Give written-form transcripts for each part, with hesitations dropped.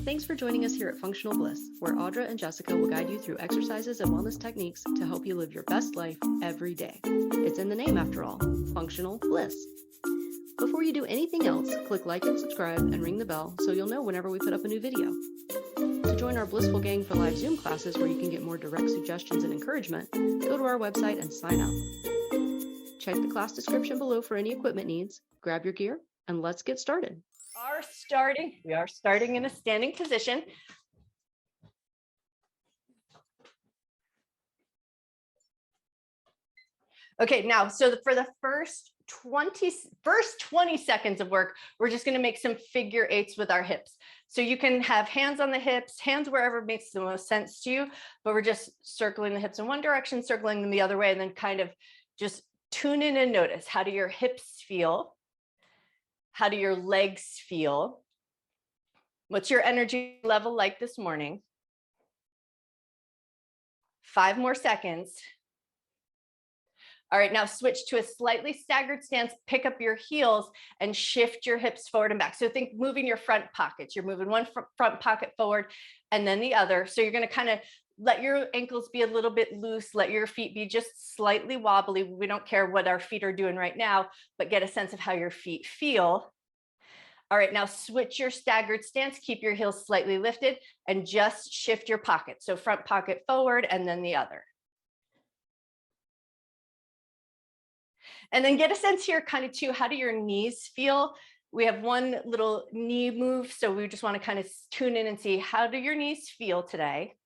Thanks for joining us here at Functional Bliss, where Audra and Jessica will guide you through exercises and wellness techniques to help you live your best life every day. It's in the name after all, Functional Bliss. Before you do anything else, click like and subscribe and ring the bell so you'll know whenever we put up a new video. To join our Blissful Gang for live Zoom classes where you can get more direct suggestions and encouragement, go to our website and sign up. Check the class description below for any equipment needs, grab your gear, and let's get started. We are starting in a standing position. Okay, now, so for the first 20 seconds of work, we're just gonna make some figure eights with our hips. So you can have hands on the hips, hands wherever makes the most sense to you, but we're just circling the hips in one direction, circling them the other way, and then kind of just tune in and notice, how do your hips feel? How do your legs feel? What's your energy level like this morning? 5 more seconds. All right, now switch to a slightly staggered stance, pick up your heels and shift your hips forward and back. So think moving your front pockets. You're moving one front pocket forward and then the other. So you're gonna kind of let your ankles be a little bit loose, let your feet be just slightly wobbly. We don't care what our feet are doing right now, but get a sense of how your feet feel. All right, now switch your staggered stance, keep your heels slightly lifted and just shift your pocket. So front pocket forward and then the other. And then get a sense here kind of too, how do your knees feel? We have one little knee move. So we just want to kind of tune in and see, how do your knees feel today?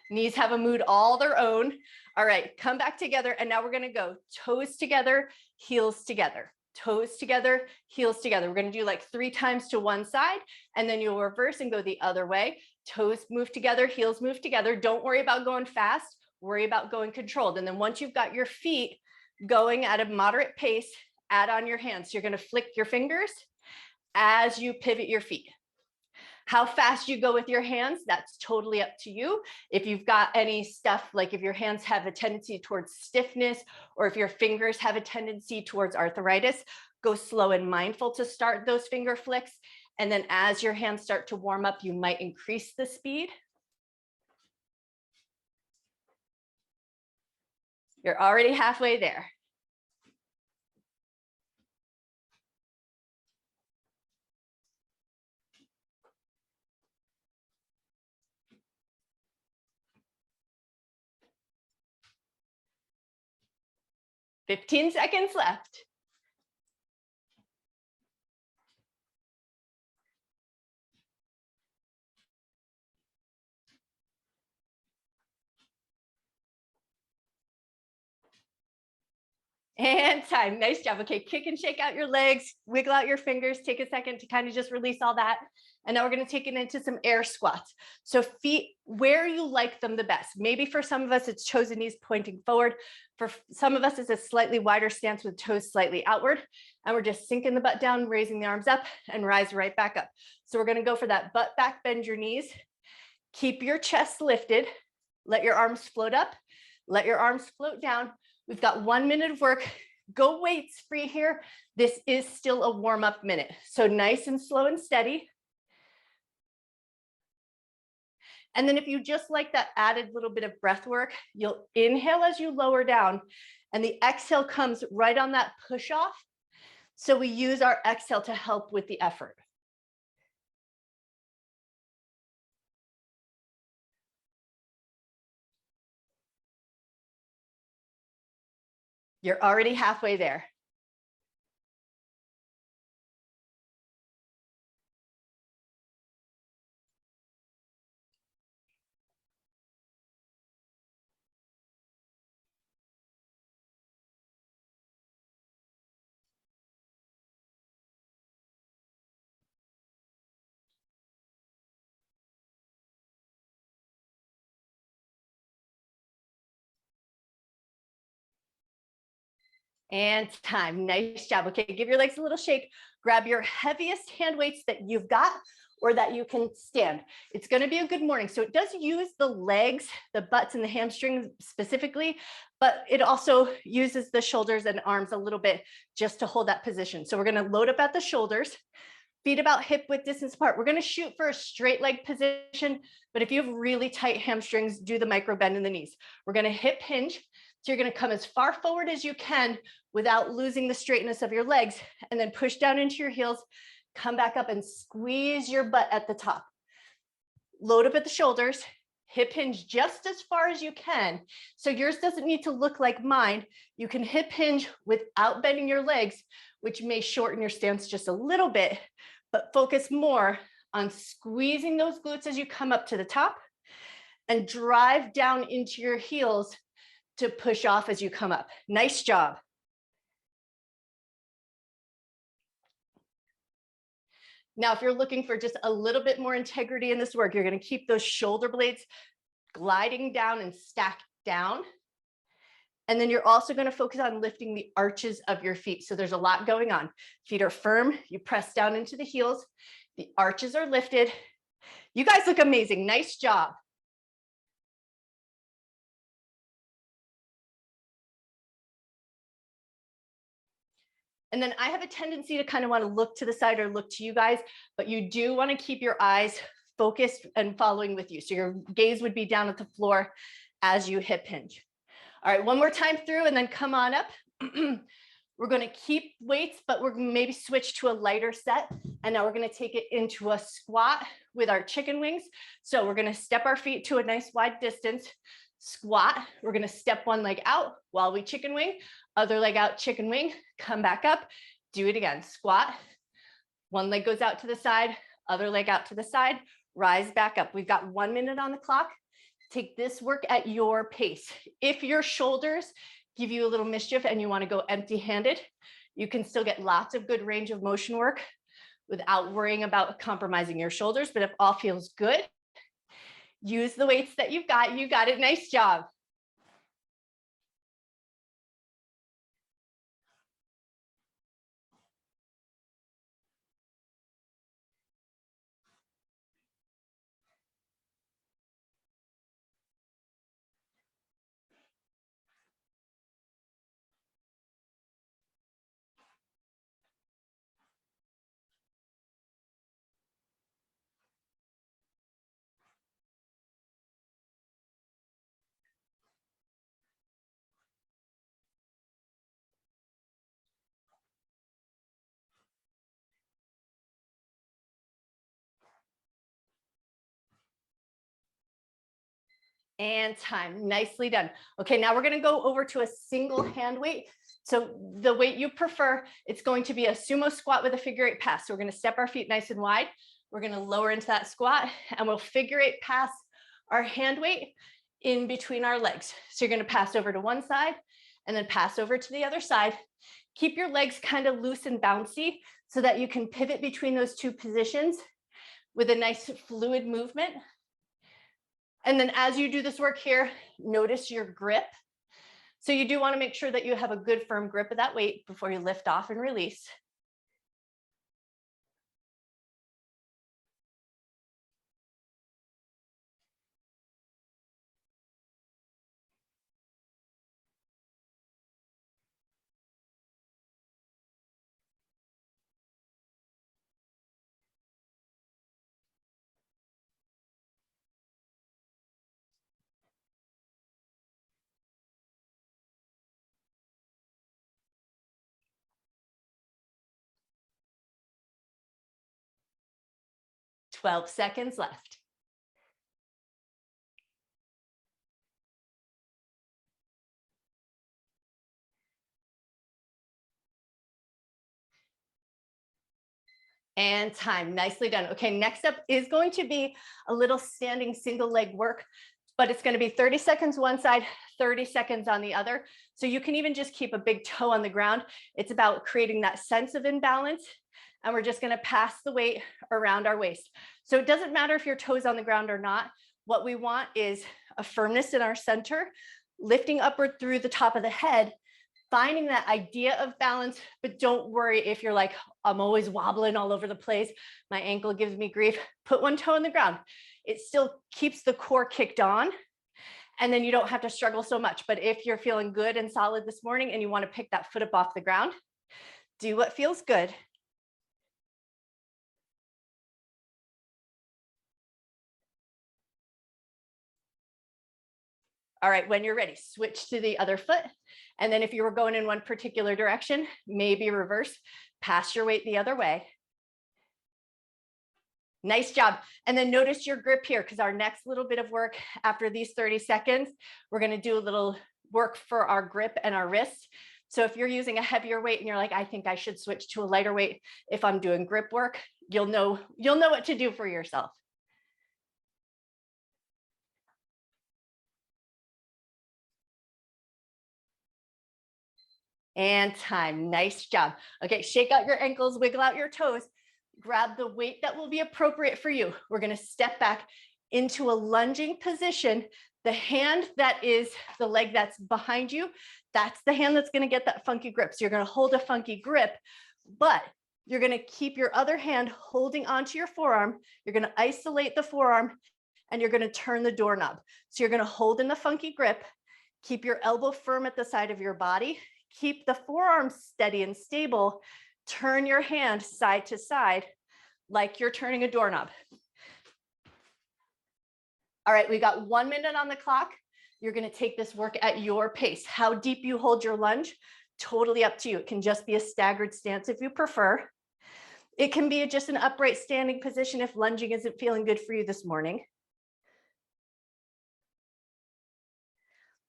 Knees have a mood all their own. All right, come back together. And now we're going to go toes together, heels together. Toes together, heels together. We're going to do like 3 times to one side, and then you'll reverse and go the other way. Toes move together, heels move together. Don't worry about going fast, worry about going controlled. And then once you've got your feet going at a moderate pace, add on your hands. So you're going to flick your fingers as you pivot your feet. How fast you go with your hands, that's totally up to you. If you've got any stuff, like if your hands have a tendency towards stiffness, or if your fingers have a tendency towards arthritis, go slow and mindful to start those finger flicks. And then as your hands start to warm up, you might increase the speed. You're already halfway there. "15 seconds left. And time. Nice job. Okay, kick and shake out your legs, wiggle out your fingers, take a second to kind of just release all that. And now we're going to take it into some air squats. So feet where you like them the best. Maybe for some of us, it's toes and knees pointing forward. For some of us, it's a slightly wider stance with toes slightly outward. And we're just sinking the butt down, raising the arms up and rise right back up. So we're going to go for that butt back, bend your knees. Keep your chest lifted. Let your arms float up. Let your arms float down. We've got 1 minute of work. Go weights free here. This is still a warm-up minute. So nice and slow and steady. And then if you just like that added little bit of breath work, you'll inhale as you lower down, and the exhale comes right on that push off. So we use our exhale to help with the effort. You're already halfway there. And time. Nice job. Okay, give your legs a little shake. Grab your heaviest hand weights that you've got or that you can stand. It's going to be a good morning. So it does use the legs, the butts and the hamstrings specifically, but it also uses the shoulders and arms a little bit just to hold that position. So we're going to load up at the shoulders. Feet about hip width distance apart. We're going to shoot for a straight leg position, but if you have really tight hamstrings, do the micro bend in the knees. We're going to hip hinge. So you're going to come as far forward as you can without losing the straightness of your legs, and then push down into your heels, come back up and squeeze your butt at the top. Load up at the shoulders, hip hinge just as far as you can. So yours doesn't need to look like mine. You can hip hinge without bending your legs, which may shorten your stance just a little bit, but focus more on squeezing those glutes as you come up to the top and drive down into your heels to push off as you come up. Nice job. Now, if you're looking for just a little bit more integrity in this work, you're going to keep those shoulder blades gliding down and stacked down. And then you're also going to focus on lifting the arches of your feet. So there's a lot going on. Feet are firm. You press down into the heels. The arches are lifted. You guys look amazing. Nice job. And then I have a tendency to kind of want to look to the side or look to you guys, but you do want to keep your eyes focused and following with you. So your gaze would be down at the floor as you hip hinge. All right, one more time through and then come on up. We're going to keep weights, but we're going to maybe switch to a lighter set. And now we're going to take it into a squat with our chicken wings. So we're going to step our feet to a nice wide distance, squat. We're going to step one leg out while we chicken wing, other leg out, chicken wing, come back up, do it again, squat. One leg goes out to the side, other leg out to the side, rise back up. We've got 1 minute on the clock. Take this work at your pace. If your shoulders give you a little mischief and you want to go empty-handed, you can still get lots of good range of motion work without worrying about compromising your shoulders. But if all feels good, use the weights that you've got. You got it. Nice job. And time. Nicely done. Okay, now we're going to go over to a single hand weight. So the weight you prefer, it's going to be a sumo squat with a figure eight pass. So we're going to step our feet nice and wide. We're going to lower into that squat and we'll figure eight pass our hand weight in between our legs. So you're going to pass over to one side and then pass over to the other side. Keep your legs kind of loose and bouncy so that you can pivot between those two positions with a nice fluid movement. And then as you do this work here, notice your grip. So you do want to make sure that you have a good firm grip of that weight before you lift off and release. Twelve seconds left. And time. Nicely done. Okay, next up is going to be a little standing single leg work, but it's going to be 30 seconds one side, 30 seconds on the other. So you can even just keep a big toe on the ground. It's about creating that sense of imbalance. And we're just going to pass the weight around our waist. So it doesn't matter if your toes on the ground or not. What we want is a firmness in our center, lifting upward through the top of the head, finding that idea of balance, but don't worry if you're like, I'm always wobbling all over the place. My ankle gives me grief. Put one toe on the ground. It still keeps the core kicked on. And then you don't have to struggle so much. But if you're feeling good and solid this morning and you want to pick that foot up off the ground, do what feels good. All right, when you're ready, switch to the other foot. And then if you were going in one particular direction, maybe reverse, pass your weight the other way. Nice job. And then notice your grip here, because our next little bit of work after these 30 seconds, we're going to do a little work for our grip and our wrist. So if you're using a heavier weight and you're like, I think I should switch to a lighter weight if I'm doing grip work, you'll know what to do for yourself. And time. Nice job. Okay, shake out your ankles, wiggle out your toes, grab the weight that will be appropriate for you. We're going to step back into a lunging position. The hand that is the leg that's behind you, that's the hand that's going to get that funky grip. So you're going to hold a funky grip, but you're going to keep your other hand holding onto your forearm. You're going to isolate the forearm and you're going to turn the doorknob. So you're going to hold in the funky grip, keep your elbow firm at the side of your body, keep the forearm steady and stable, turn your hand side to side like you're turning a doorknob. All right, we got 1 minute on the clock. You're going to take this work at your pace. How deep you hold your lunge, totally up to you. It can just be a staggered stance if you prefer. It can be just an upright standing position if lunging isn't feeling good for you this morning.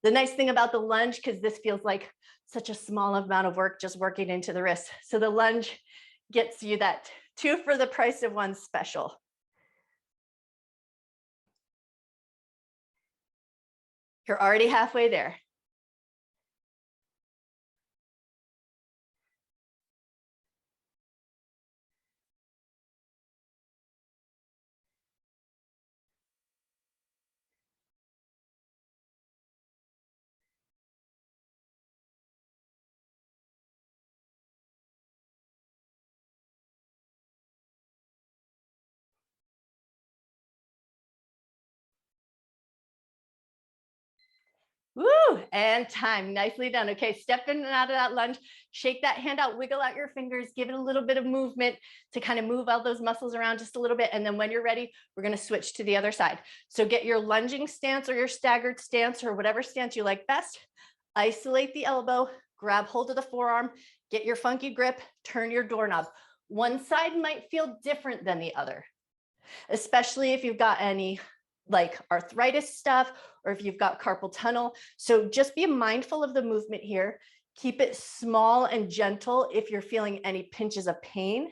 The nice thing about the lunge, because this feels like such a small amount of work just working into the wrist. So the lunge gets you that 2 for the price of 1 special. You're already halfway there. Woo, and time. Nicely done. Okay, step in and out of that lunge, shake that hand out, wiggle out your fingers, give it a little bit of movement to kind of move all those muscles around just a little bit. And then when you're ready, we're going to switch to the other side. So get your lunging stance or your staggered stance or whatever stance you like best. Isolate the elbow, grab hold of the forearm, get your funky grip, turn your doorknob. One side might feel different than the other, especially if you've got any like arthritis stuff, or if you've got carpal tunnel. So just be mindful of the movement here. Keep it small and gentle if you're feeling any pinches of pain.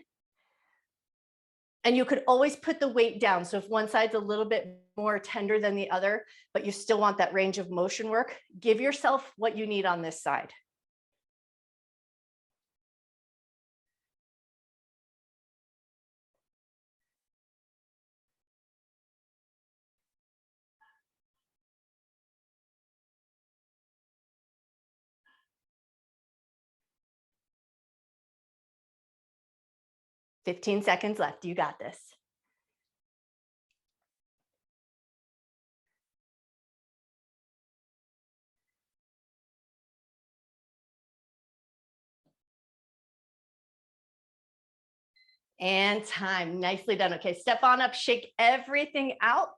And you could always put the weight down. So if one side's a little bit more tender than the other, but you still want that range of motion work, give yourself what you need on this side. "15 seconds left. You got this." And time. Nicely done. Okay, step on up, shake everything out.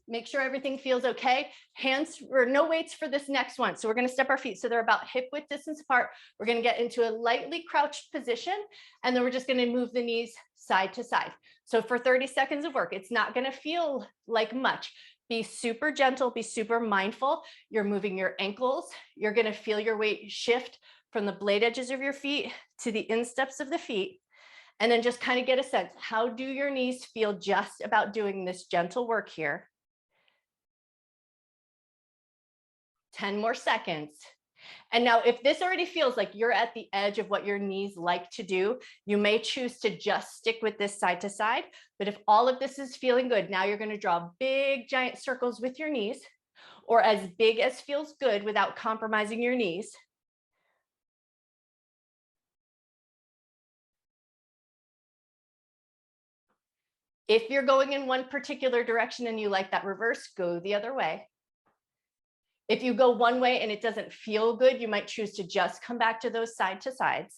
Make sure everything feels okay. Hands or no weights for this next one. So we're going to step our feet so they're about hip width distance apart. We're going to get into a lightly crouched position, and then we're just going to move the knees side to side. So for 30 seconds of work, it's not going to feel like much. Be super gentle, be super mindful. You're moving your ankles. You're going to feel your weight shift from the blade edges of your feet to the insteps of the feet. And then just kind of get a sense, how do your knees feel just about doing this gentle work here? 10 more seconds. And now if this already feels like you're at the edge of what your knees like to do, you may choose to just stick with this side to side. But if all of this is feeling good, now you're going to draw big giant circles with your knees, or as big as feels good without compromising your knees. If you're going in one particular direction and you like that reverse, go the other way. If you go one way and it doesn't feel good, you might choose to just come back to those side to sides.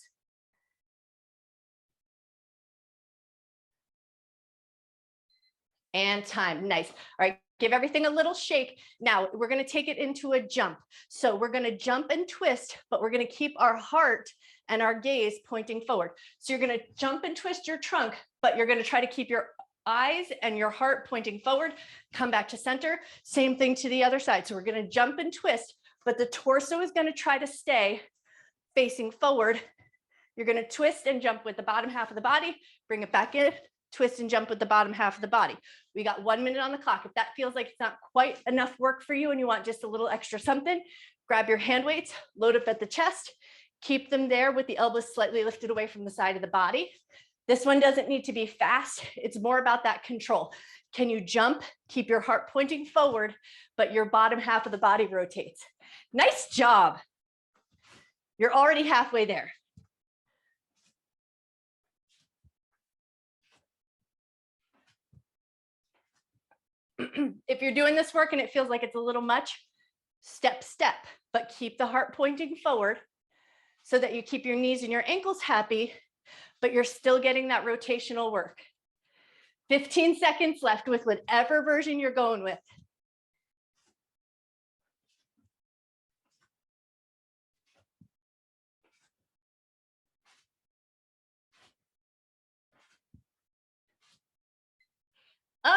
And time. Nice. All right. Give everything a little shake. Now we're going to take it into a jump. So we're going to jump and twist, but we're going to keep our heart and our gaze pointing forward. So you're going to jump and twist your trunk, but you're going to try to keep your eyes and your heart pointing forward. Come back to center. Same thing to the other side. So we're going to jump and twist, but the torso is going to try to stay facing forward. You're going to twist and jump with the bottom half of the body, bring it back in, twist and jump with the bottom half of the body. We got 1 minute on the clock. If that feels like it's not quite enough work for you and you want just a little extra something, grab your hand weights, load up at the chest, keep them there with the elbows slightly lifted away from the side of the body. This one doesn't need to be fast. It's more about that control. Can you jump, keep your heart pointing forward, but your bottom half of the body rotates? Nice job. You're already halfway there. If you're doing this work and it feels like it's a little much, step, but keep the heart pointing forward so that you keep your knees and your ankles happy, but you're still getting that rotational work. 15 seconds left with whatever version you're going with.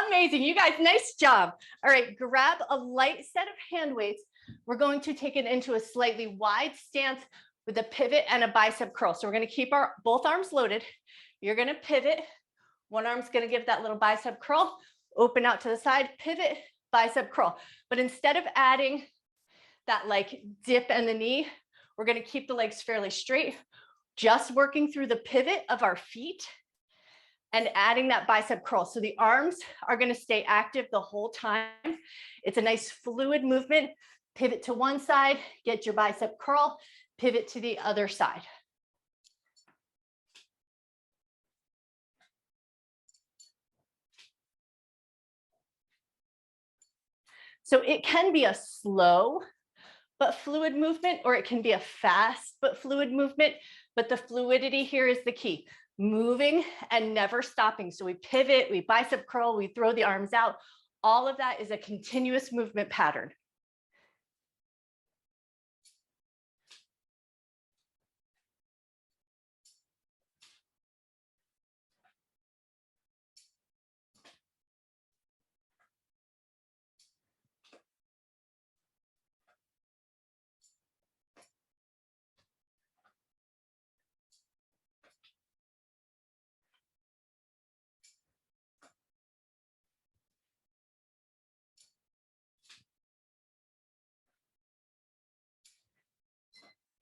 Amazing, you guys, nice job. All right, grab a light set of hand weights. We're going to take it into a slightly wide stance with a pivot and a bicep curl. So we're going to keep our both arms loaded. You're going to pivot. One arm's going to give that little bicep curl, open out to the side, pivot, bicep curl. But instead of adding that like dip and the knee, we're going to keep the legs fairly straight, just working through the pivot of our feet and adding that bicep curl. So the arms are going to stay active the whole time. It's a nice fluid movement. Pivot to one side, get your bicep curl, pivot to the other side. So it can be a slow but fluid movement, or it can be a fast but fluid movement, but the fluidity here is the key. Moving and never stopping. So we pivot, we bicep curl, we throw the arms out. All of that is a continuous movement pattern.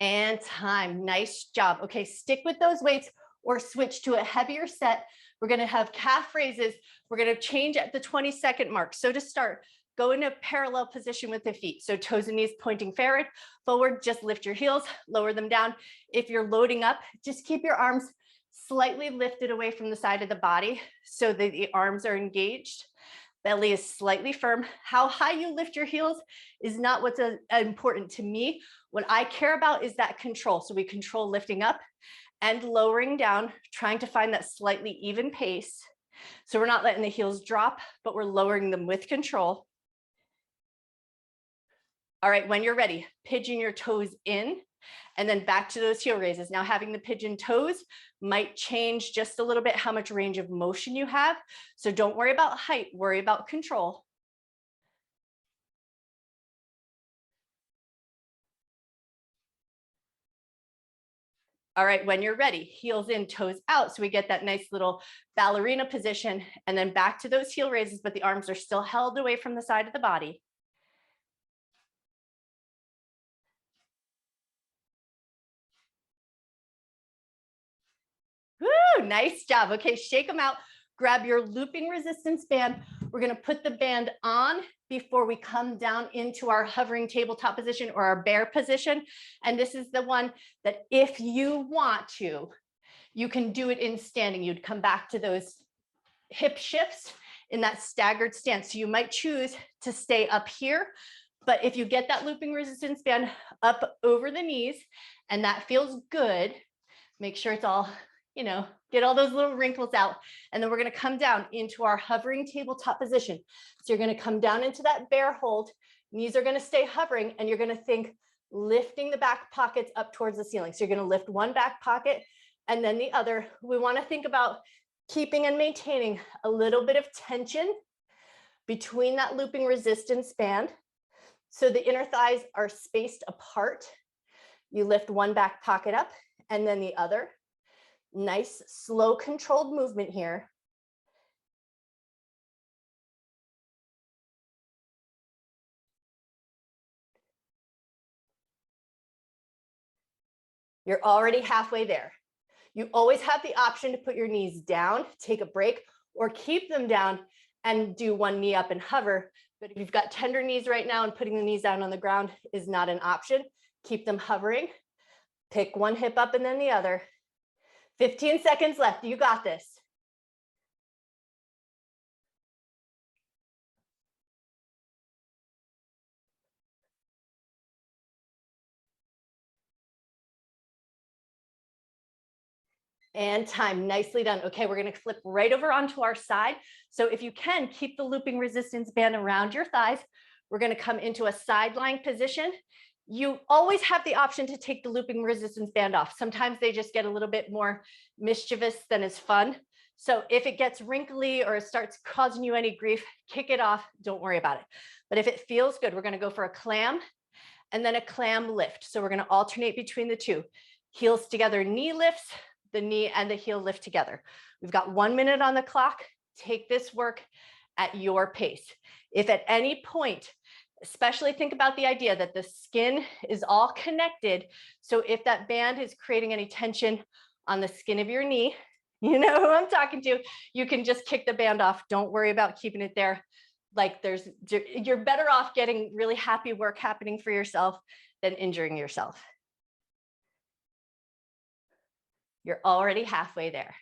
And time. Nice job. Okay, stick with those weights or switch to a heavier set. We're going to have calf raises. We're going to change at the 20-second mark. So to start, go in a parallel position with the feet. So toes and knees pointing forward, just lift your heels, lower them down. If you're loading up, just keep your arms slightly lifted away from the side of the body so that the arms are engaged. Belly is slightly firm. How high you lift your heels is not what's important to me. What I care about is that control. So we control lifting up and lowering down, trying to find that slightly even pace. So we're not letting the heels drop, but we're lowering them with control. All right, when you're ready, pigeon your toes in and then back to those heel raises. Now having the pigeon toes might change just a little bit how much range of motion you have. So don't worry about height, worry about control. All right, when you're ready, heels in, toes out. So we get that nice little ballerina position and then back to those heel raises, but the arms are still held away from the side of the body. Woo, nice job. Okay, shake them out. Grab your looping resistance band. We're going to put the band on before we come down into our hovering tabletop position or our bear position. And this is the one that if you want to, you can do it in standing. You'd come back to those hip shifts in that staggered stance. So you might choose to stay up here, but if you get that looping resistance band up over the knees and that feels good, make sure it's all get all those little wrinkles out. And then we're going to come down into our hovering tabletop position. So you're going to come down into that bear hold. Knees are going to stay hovering, and you're going to think lifting the back pockets up towards the ceiling. So you're going to lift one back pocket and then the other. We want to think about keeping and maintaining a little bit of tension between that looping resistance band. So the inner thighs are spaced apart. You lift one back pocket up and then the other. Nice, slow, controlled movement here. You're already halfway there. You always have the option to put your knees down, take a break, or keep them down and do one knee up and hover. But if you've got tender knees right now and putting the knees down on the ground is not an option, keep them hovering. Pick one hip up and then the other. 15 seconds left. You got this. And time. Nicely done. Okay, we're going to flip right over onto our side. So if you can, keep the looping resistance band around your thighs. We're going to come into a side lying position. You always have the option to take the looping resistance band off. Sometimes they just get a little bit more mischievous than is fun. So if it gets wrinkly or it starts causing you any grief, kick it off. Don't worry about it. But if it feels good, we're going to go for a clam and then a clam lift. So we're going to alternate between the two. Heels together, knee lifts, the knee and the heel lift together. We've got 1 minute on the clock. Take this work at your pace. If at any point, especially think about the idea that the skin is all connected. So if that band is creating any tension on the skin of your knee, you know who I'm talking to, you can just kick the band off. Don't worry about keeping it there. Like you're better off getting really happy work happening for yourself than injuring yourself. You're already halfway there.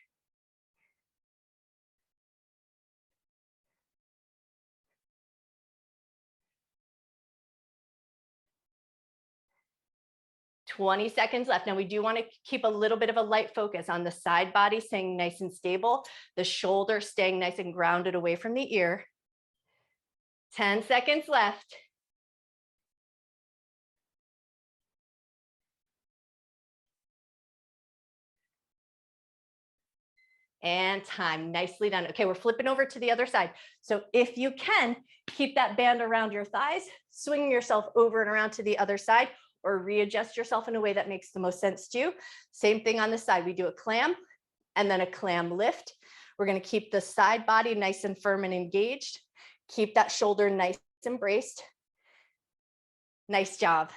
"20 seconds left. Now we do want to keep a little bit of a light focus on the side body staying nice and stable, the shoulder staying nice and grounded away from the ear. 10 seconds left. And time. Nicely done. Okay, we're flipping over to the other side. So if you can, keep that band around your thighs, swinging yourself over and around to the other side, or readjust yourself in a way that makes the most sense to you. Same thing on the side. We do a clam and then a clam lift. We're going to keep the side body nice and firm and engaged. Keep that shoulder nice and braced. Nice job.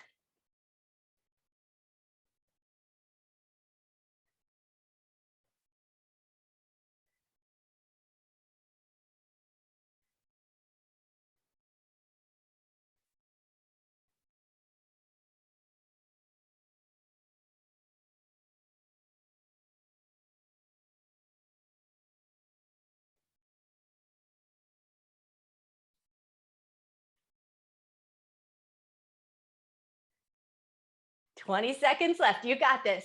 "20 seconds left. You got this.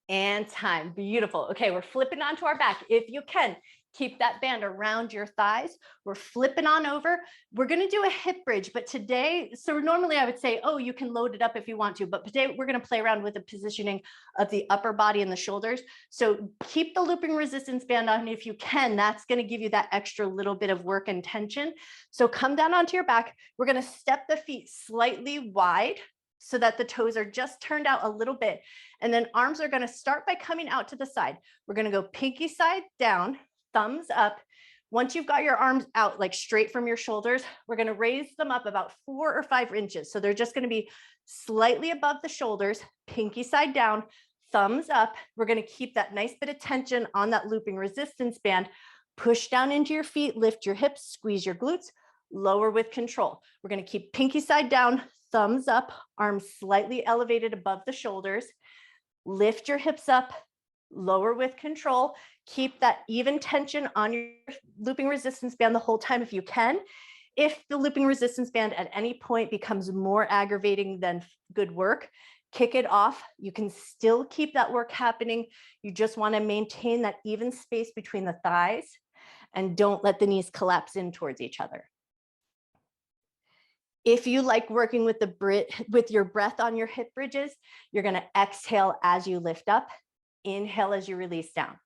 And time. Beautiful. Okay, we're flipping onto our back. If you can, keep that band around your thighs. We're flipping on over. We're going to do a hip bridge, but today, so normally I would say, oh, you can load it up if you want to, but today we're going to play around with the positioning of the upper body and the shoulders. So keep the looping resistance band on if you can. That's going to give you that extra little bit of work and tension. So come down onto your back. We're going to step the feet slightly wide so that the toes are just turned out a little bit. And then arms are going to start by coming out to the side. We're going to go pinky side down, thumbs up. Once you've got your arms out like straight from your shoulders, we're going to raise them up about 4 or 5 inches. So they're just going to be slightly above the shoulders, pinky side down, thumbs up. We're going to keep that nice bit of tension on that looping resistance band. Push down into your feet, lift your hips, squeeze your glutes, lower with control. We're going to keep pinky side down, thumbs up, arms slightly elevated above the shoulders. Lift your hips up, lower with control. Keep that even tension on your looping resistance band the whole time if you can. If the looping resistance band at any point becomes more aggravating than good work, kick it off. You can still keep that work happening. You just want to maintain that even space between the thighs and don't let the knees collapse in towards each other. If you like working with your breath on your hip bridges, you're going to exhale as you lift up, inhale as you release down.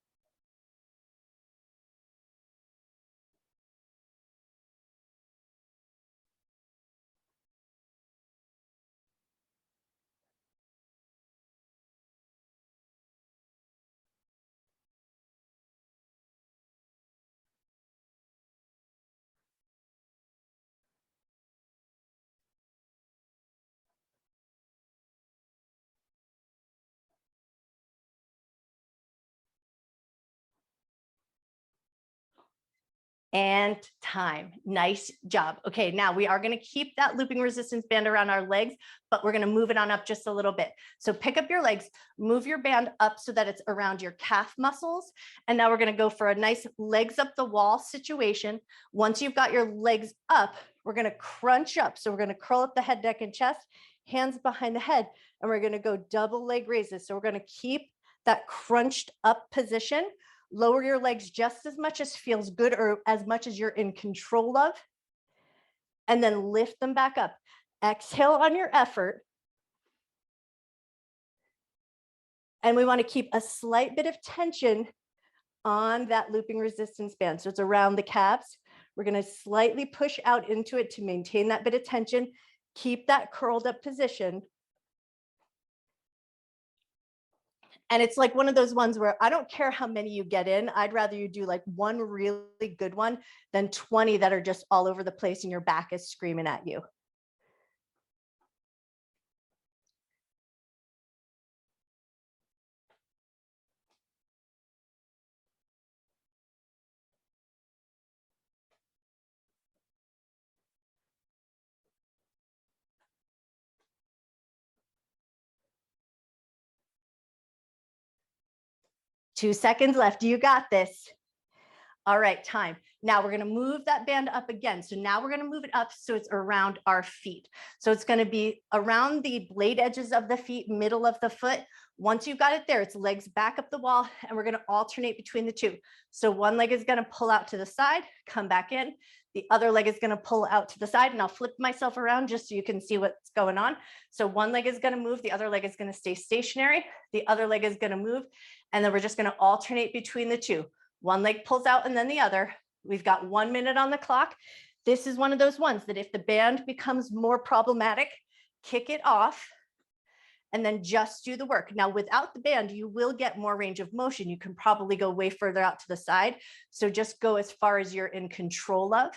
And time. Nice job. Okay, now we are going to keep that looping resistance band around our legs, but we're going to move it on up just a little bit. So pick up your legs, move your band up so that it's around your calf muscles. And now we're going to go for a nice legs up the wall situation. Once you've got your legs up, we're going to crunch up. So we're going to curl up the head, neck, and chest, hands behind the head, and we're going to go double leg raises. So we're going to keep that crunched up position. Lower your legs just as much as feels good or as much as you're in control of, and then lift them back up. Exhale on your effort. And we want to keep a slight bit of tension on that looping resistance band. So it's around the calves. We're going to slightly push out into it to maintain that bit of tension. Keep that curled up position. And it's like one of those ones where I don't care how many you get in. I'd rather you do like one really good one than 20 that are just all over the place and your back is screaming at you. Two seconds left. You got this. All right, time. Now we're going to move that band up again. So now we're going to move it up so it's around our feet. So it's going to be around the blade edges of the feet, middle of the foot. Once you've got it there, it's legs back up the wall, and we're going to alternate between the two. So one leg is going to pull out to the side, come back in. The other leg is going to pull out to the side, and I'll flip myself around just so you can see what's going on. So one leg is going to move, the other leg is going to stay stationary, the other leg is going to move, and then we're just going to alternate between the two. One leg pulls out and then the other. We've got 1 minute on the clock. This is one of those ones that if the band becomes more problematic, kick it off and then just do the work. Now, without the band, you will get more range of motion. You can probably go way further out to the side. So just go as far as you're in control of.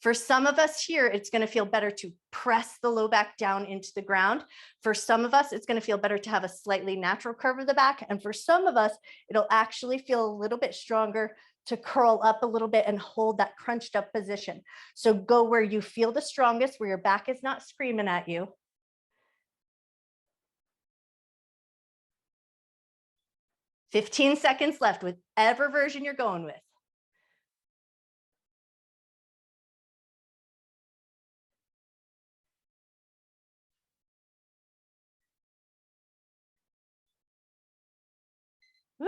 For some of us here, it's going to feel better to press the low back down into the ground. For some of us, it's going to feel better to have a slightly natural curve of the back. And for some of us, it'll actually feel a little bit stronger to curl up a little bit and hold that crunched up position. So go where you feel the strongest, where your back is not screaming at you. "15 seconds left, whichever version you're going with. Woo!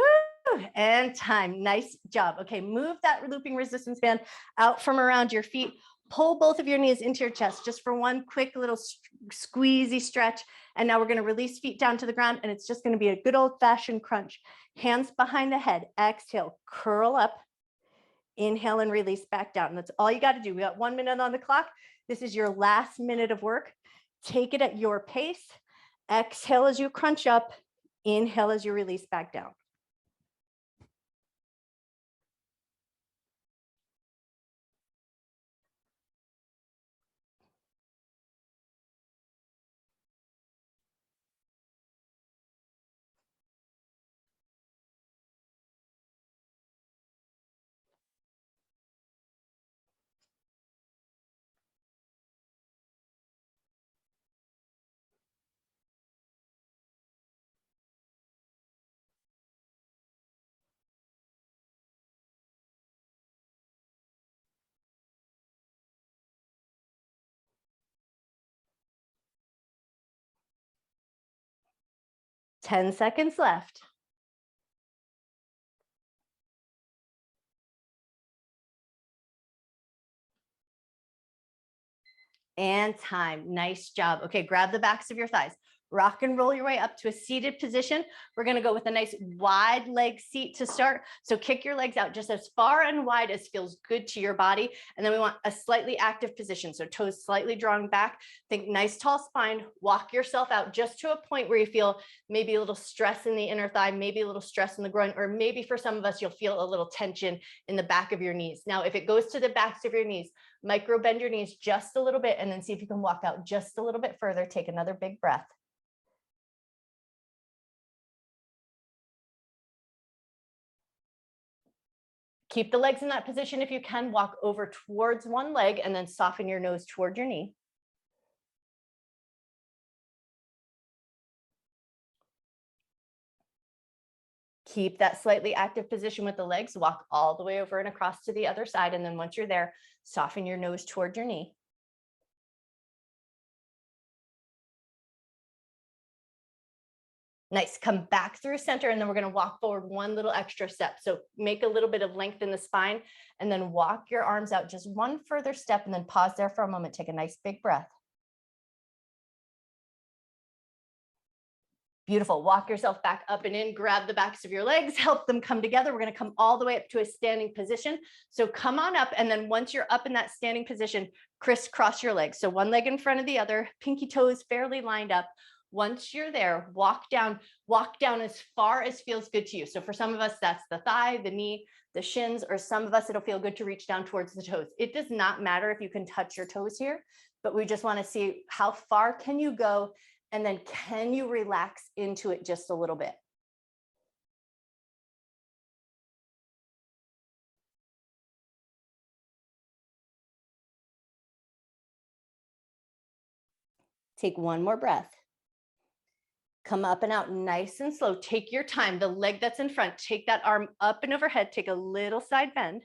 And time. Nice job. Okay, move that looping resistance band out from around your feet. Pull both of your knees into your chest just for one quick little squeezy stretch. And now we're going to release feet down to the ground, and it's just going to be a good old fashioned crunch. Hands behind the head. Exhale, curl up. Inhale and release back down. And that's all you got to do. We got 1 minute on the clock. This is your last minute of work. Take it at your pace. Exhale as you crunch up. Inhale as you release back down. 10 seconds left. And time. Nice job. Okay, grab the backs of your thighs. Rock and roll your way up to a seated position. We're going to go with a nice wide leg seat to start. So kick your legs out just as far and wide as feels good to your body. And then we want a slightly active position. So toes slightly drawing back. Think nice tall spine. Walk yourself out just to a point where you feel maybe a little stress in the inner thigh, maybe a little stress in the groin, or maybe for some of us, you'll feel a little tension in the back of your knees. Now, if it goes to the backs of your knees, micro bend your knees just a little bit and then see if you can walk out just a little bit further. Take another big breath. Keep the legs in that position if you can. Walk over towards one leg and then soften your nose toward your knee. Keep that slightly active position with the legs. Walk all the way over and across to the other side. And then once you're there, soften your nose toward your knee. Nice. Come back through center, and then we're going to walk forward one little extra step. So make a little bit of length in the spine, and then walk your arms out just one further step, and then pause there for a moment. Take a nice big breath. Beautiful. Walk yourself back up and in, grab the backs of your legs, help them come together. We're going to come all the way up to a standing position. So come on up. And then once you're up in that standing position, crisscross your legs. So one leg in front of the other, pinky toes fairly lined up. Once you're there, walk down as far as feels good to you. So for some of us, that's the thigh, the knee, the shins, or some of us, it'll feel good to reach down towards the toes. It does not matter if you can touch your toes here, but we just want to see how far can you go, and then can you relax into it just a little bit. Take one more breath. Come up and out nice and slow. Take your time. The leg that's in front, take that arm up and overhead. Take a little side bend.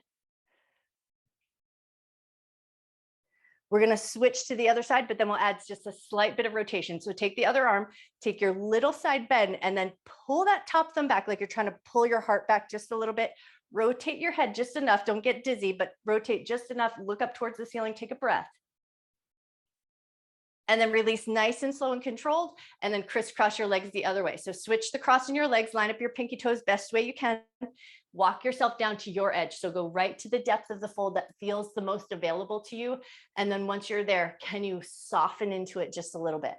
We're going to switch to the other side, but then we'll add just a slight bit of rotation. So take the other arm, take your little side bend, and then pull that top thumb back like you're trying to pull your heart back just a little bit. Rotate your head just enough. Don't get dizzy, but rotate just enough. Look up towards the ceiling. Take a breath. And then release nice and slow and controlled, and then crisscross your legs the other way. So switch the cross in your legs, line up your pinky toes best way you can. Walk yourself down to your edge. So go right to the depth of the fold that feels the most available to you. And then once you're there, can you soften into it just a little bit?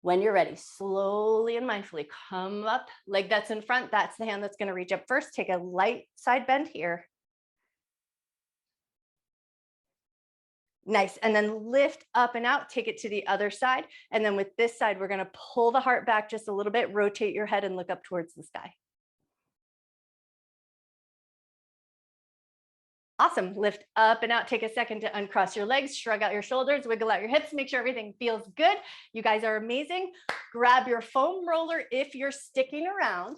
When you're ready, slowly and mindfully come up. Leg that's in front, that's the hand that's going to reach up first. Take a light side bend here. Nice. And then lift up and out, take it to the other side. And then with this side, we're going to pull the heart back just a little bit, rotate your head and look up towards the sky. Awesome. Lift up and out. Take a second to uncross your legs, shrug out your shoulders, wiggle out your hips, make sure everything feels good. You guys are amazing. Grab your foam roller if you're sticking around.